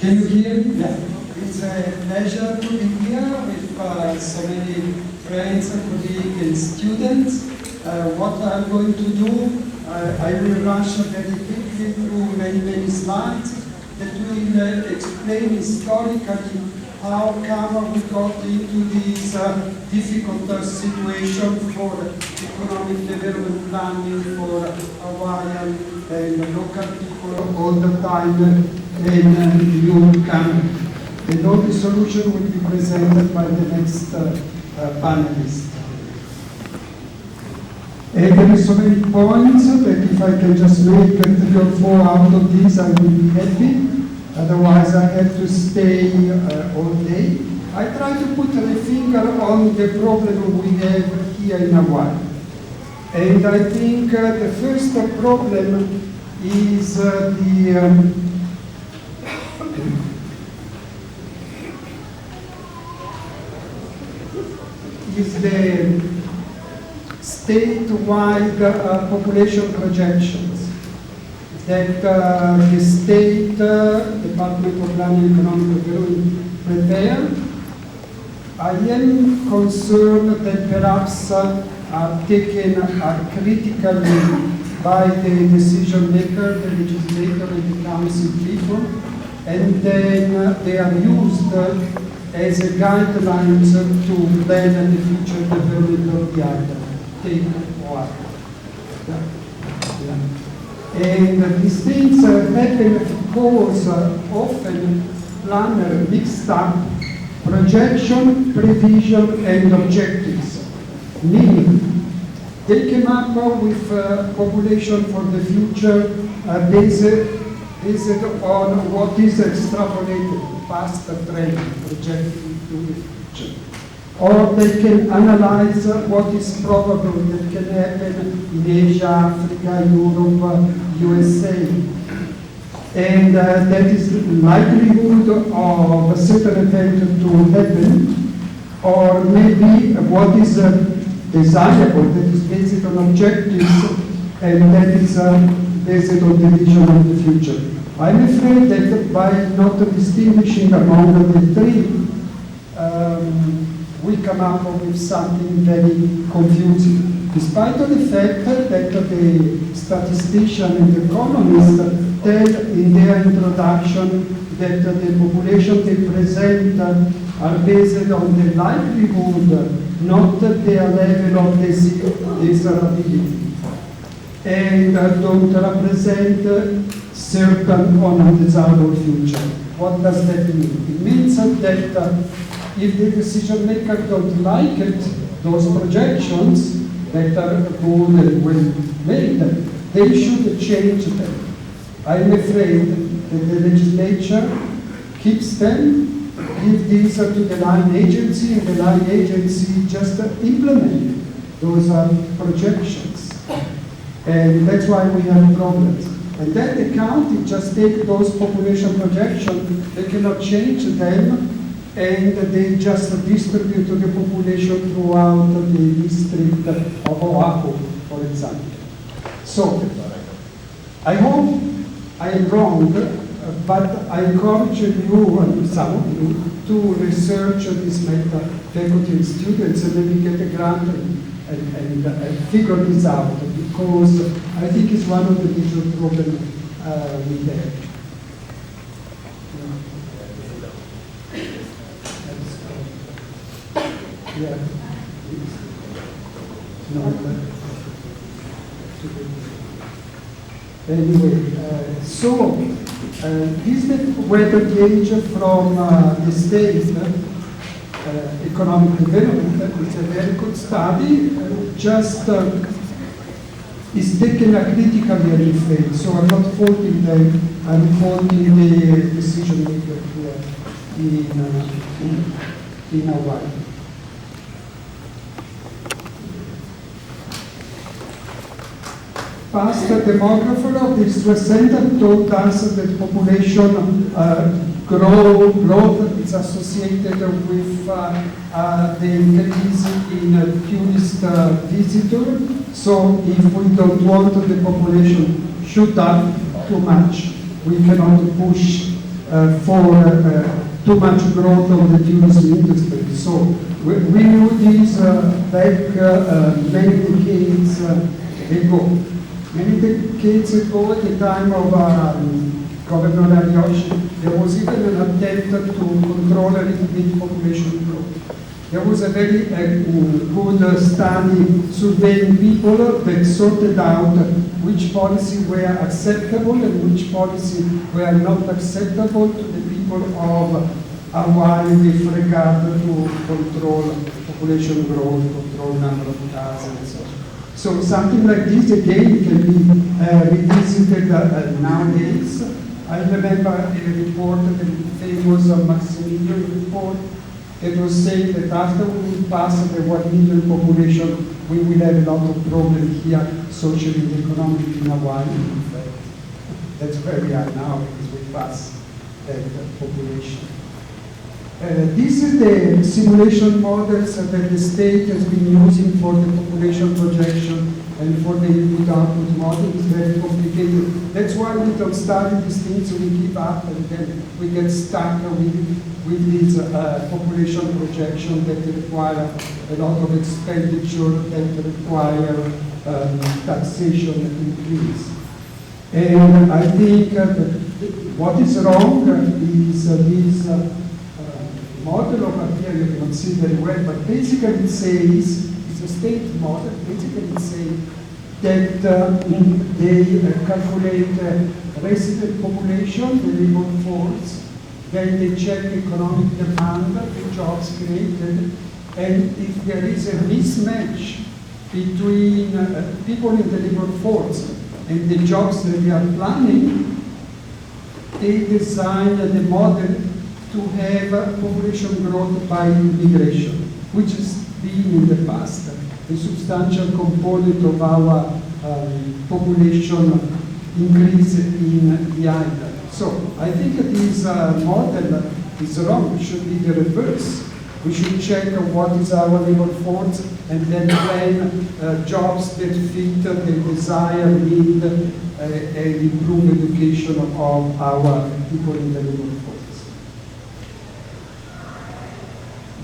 Can you hear me? Yeah. It's a pleasure to be here with so many friends, colleagues, and students. What I'm going to do, I will rush very quickly through many slides that will explain historically how come we got into this difficult situation for economic development planning for Hawaiian and local people all the time in new country. And all the solution will be presented by the next panelist. And there are so many points that if I can just make 3 or 4 out of these, I will be happy. Otherwise, I have to stay all day. I try to put a finger on the problem we have here in Hawaii. And I think the first problem is the statewide population projections that the State Department of Planning and Economic Development prepared. I am concerned that perhaps are taken critically by the decision maker, the legislator, and the council people, and then they are used as a guidelines to plan the future development of the island. Take one. And these things happen because often planners mixed up projection, prevision, and objectives. Meaning, they came up with population for the future based on what is extrapolated, past trend, projected into the future. Or they can analyze what is probable that can happen in Asia, Africa, Europe, USA. And that is likelihood of a certain event to happen, or maybe what is desirable, that is based on objectives, and that is based on the vision of the future. I'm afraid that by not distinguishing among the three, we come up with something very confusing. Despite of the fact that the statistician and the economist tell in their introduction that the population they present are based on the livelihood, not their level of desirability, and don't represent certain undesirable future. What does that mean? It means that if the decision maker don't like it, those projections that are good and well made, they should change them. I'm afraid that the legislature keeps them, give these to the line agency, and the line agency just implement those projections. And that's why we have problems. And then the county just take those population projections, they cannot change them, and they just distribute the population throughout the district of Oahu, for example. So, I hope I am wrong, but I encourage you, and some of you, to research this matter, faculty and students, and maybe get a grant and figure this out, because I think it's one of the major problems we have. Yeah. No. Anyway, so this is the weather gauge from the state economic development. It's a very good study. Just is taken critically, I'm afraid. So I'm not faulting them. I'm faulting the decision maker here in Hawaii. Past demographer of the Stress Center told us that population growth is associated with the increase in tourist visitor. So if we don't want the population shoot up too much, we cannot push for too much growth of the tourism industry. So we knew this back many decades ago. Many decades ago, at the time of Governor Ariyoshi, there was even an attempt to control a little bit population growth. There was a very good study surveying people that sorted out which policies were acceptable and which policies were not acceptable to the people of Hawaii with regard to control population growth, control number of cars, and so on. So something like this again can be revisited nowadays. I remember a report, the famous Maximilian report, it was saying that after we pass the 1 million population, we will have a lot of problems here, socially and economically in Hawaii. In fact, that's where we are now, because we pass that population. This is the simulation models that the state has been using for the population projection and for the input-output model. It's very complicated. That's why we don't study these things, we give up, and then we get stuck with this population projection that require a lot of expenditure, that require taxation increase. And I think what is wrong is this model of here you cannot see very well, but basically it says, it's a state model, basically it says that they calculate resident population, the labor force, then they check economic demand, the jobs created, and if there is a mismatch between people in the labor force and the jobs that they are planning, they design the model to have population growth by immigration, which has been in the past a substantial component of our population increase in the island. So I think this model is wrong. It should be the reverse. We should check what is our labor force and then plan jobs that fit the desire, need, and improve education of our people in the labor force.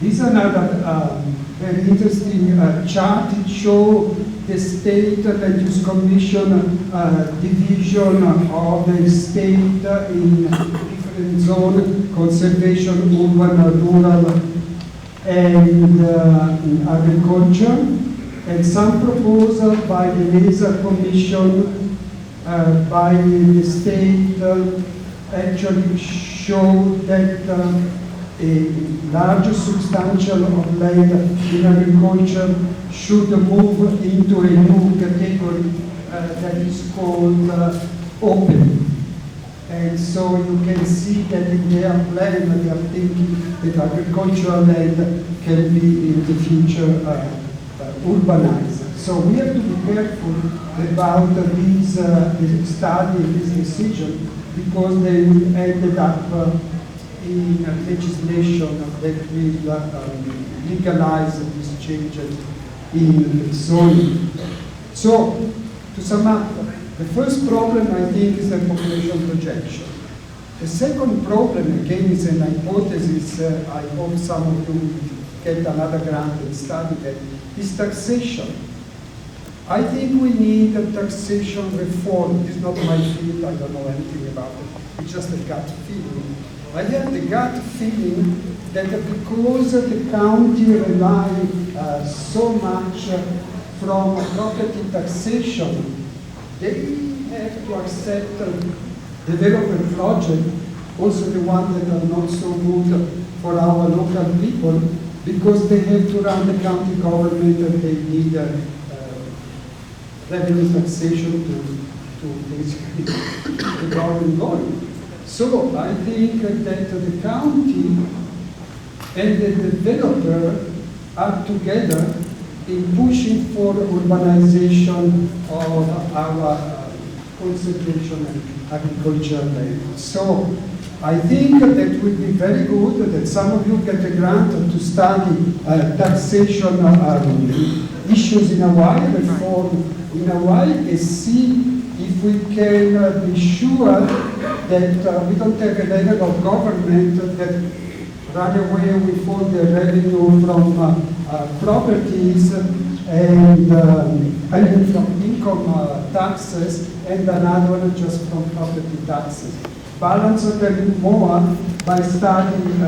This is another very interesting chart. It shows the state land use commission division of the state in different zones: conservation, urban, rural, and agriculture. And some proposal by the Laser Commission by the state actually show that a large substantial of land in agriculture should move into a new category that is called open. And so you can see that in their plan they are thinking that agricultural land can be in the future urbanized. So we have to be careful about this study, this decision, because they will end up in legislation that will legalize these changes in zoning. So, to sum up, the first problem I think is the population projection. The second problem, again, is an hypothesis. I hope some of you get another grant and study that, is taxation. I think we need a taxation reform. It's not my field, I don't know anything about it. It's just a gut feeling. I have the gut feeling that because the county rely so much from property taxation, they have to accept development projects, also the ones that are not so good for our local people, because they have to run the county government and they need revenue taxation to basically the government going. So I think that the county and the developer are together in pushing for urbanization of our conservation and agricultural land. So I think that would be very good that some of you get a grant to study taxation issues in Hawaii, reform in Hawaii, and see if we can be sure that we don't have a level of government that run away with all the revenue from properties and I mean from income taxes, and another one just from property taxes. Balance them more by starting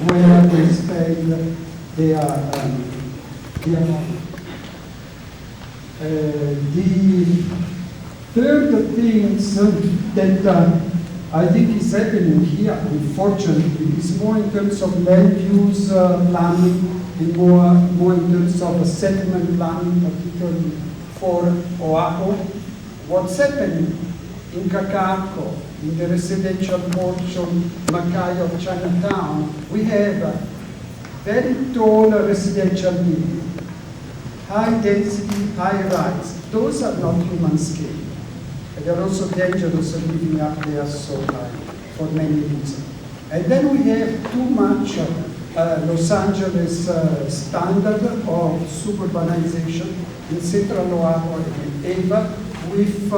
where they spend their money. The third things that I think is happening here, unfortunately, is more in terms of land use planning and more in terms of settlement planning, particularly for Oahu. What's happening in Kakako, in the residential portion, Makai of Chinatown, we have very tall residential buildings, high density, high rise. Those are not human scale. And they're also dangerous living up there so high for many reasons. And then we have too much Los Angeles standard of suburbanization in central Oahu and Ava with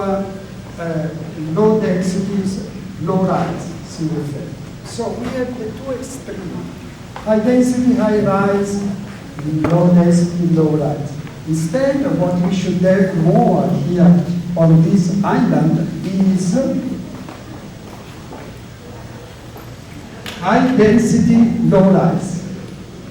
low densities, low rise, single family. So we have the two extremes. High density, high rise, low density, low rise. Instead, what we should have more here on this island is high density, low rise.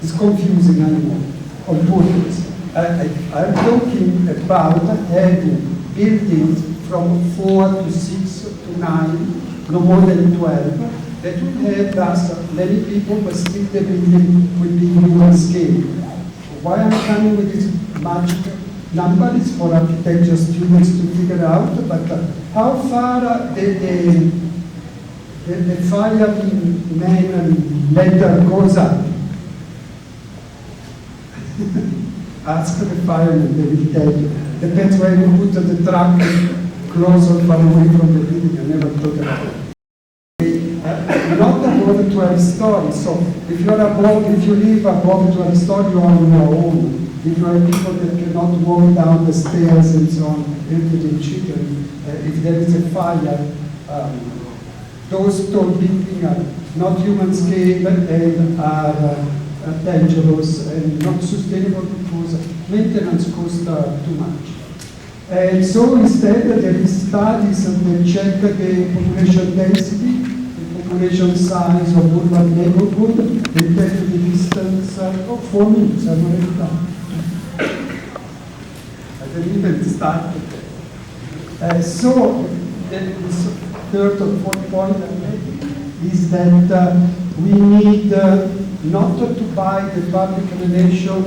It's confusing anymore on purpose. I'm talking about having buildings from 4 to 6 to 9, no more than 12, that will have thus many people, but still the building will be human scale. Why I'm coming with this magic number is for architecture students to figure out, but how far the fireman ladder goes up. Ask the fireman, they will tell you. Depends where you put the truck, close or far away from the building. I never thought about it. Not above 12 stories. So if you live above 12 stories, you are on your own. If you have people that cannot walk down the stairs and so on, elderly children, if there is a fire, those tall buildings are not human scale and are dangerous and not sustainable because maintenance costs too much. And so instead there is studies that check the population density, the population size of urban neighborhood, they tell you the distance, 4 minutes, I've already done. I didn't even start with that. So this third or fourth point is that we need not to buy the public relation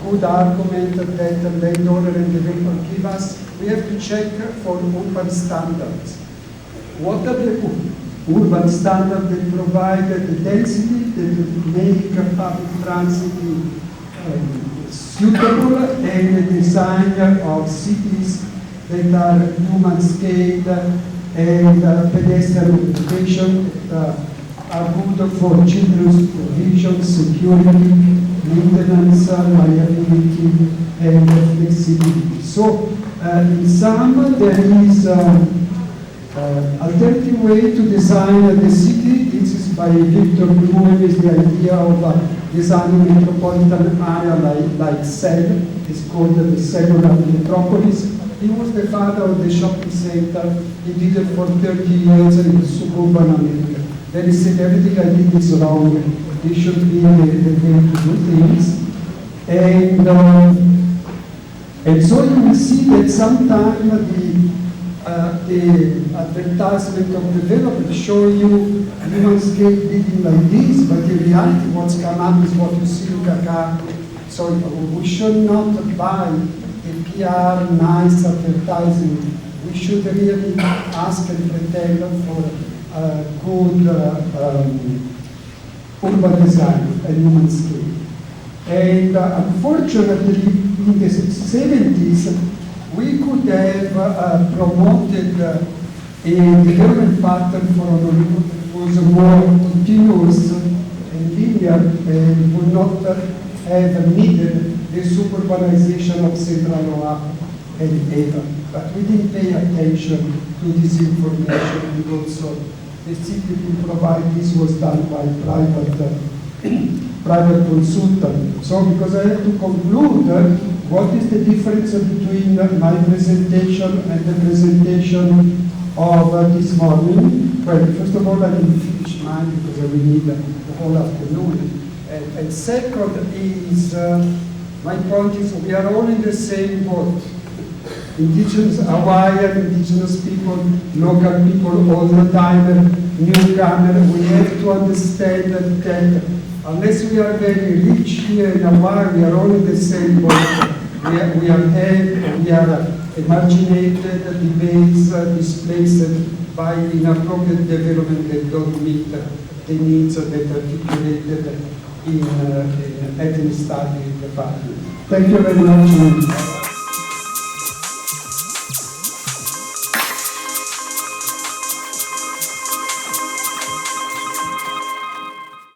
good argument that the landowner and developer give us. We have to check for urban standards. What are the urban standards that provide the density that make public transit suitable and the design of cities that are human scale and pedestrian education are good for children's provision, security, maintenance, liability, and flexibility. So, in sum, there is alternative way to design the city. This is by Victor Bloom, is the idea of designing metropolitan area like Cell. It's called the cellular metropolis. He was the father of the shopping center. He did it for 30 years in suburban America. Then he said, everything I did is wrong. This should be the way to do things. And so you will see that sometimes the advertisement of development show you human scale building like this, but in reality what's come up is what you see in Kakako. So we should not buy a PR nice advertising. We should really ask and pretend for good urban design and human scale. And unfortunately, in the 70s, we could have promoted a development pattern for Honolulu that was more continuous and linear and would not have needed the suburbanization of Central Oahu and Eva. But we didn't pay attention to this information because the city who provide this was done by private consultant. So because I have to conclude, what is the difference between my presentation and the presentation of this morning? Well, first of all, I didn't finish mine because I will need the whole afternoon. And second is, my point is we are all in the same boat. Indigenous, Hawaiian, indigenous people, local people all the time, newcomer, we have to understand that unless we are very rich here in Hawaii, we are all in the same boat. We are emarginated, debased, displaced by inappropriate development that don't meet the needs that are articulated in ethnic study department. Thank you very much.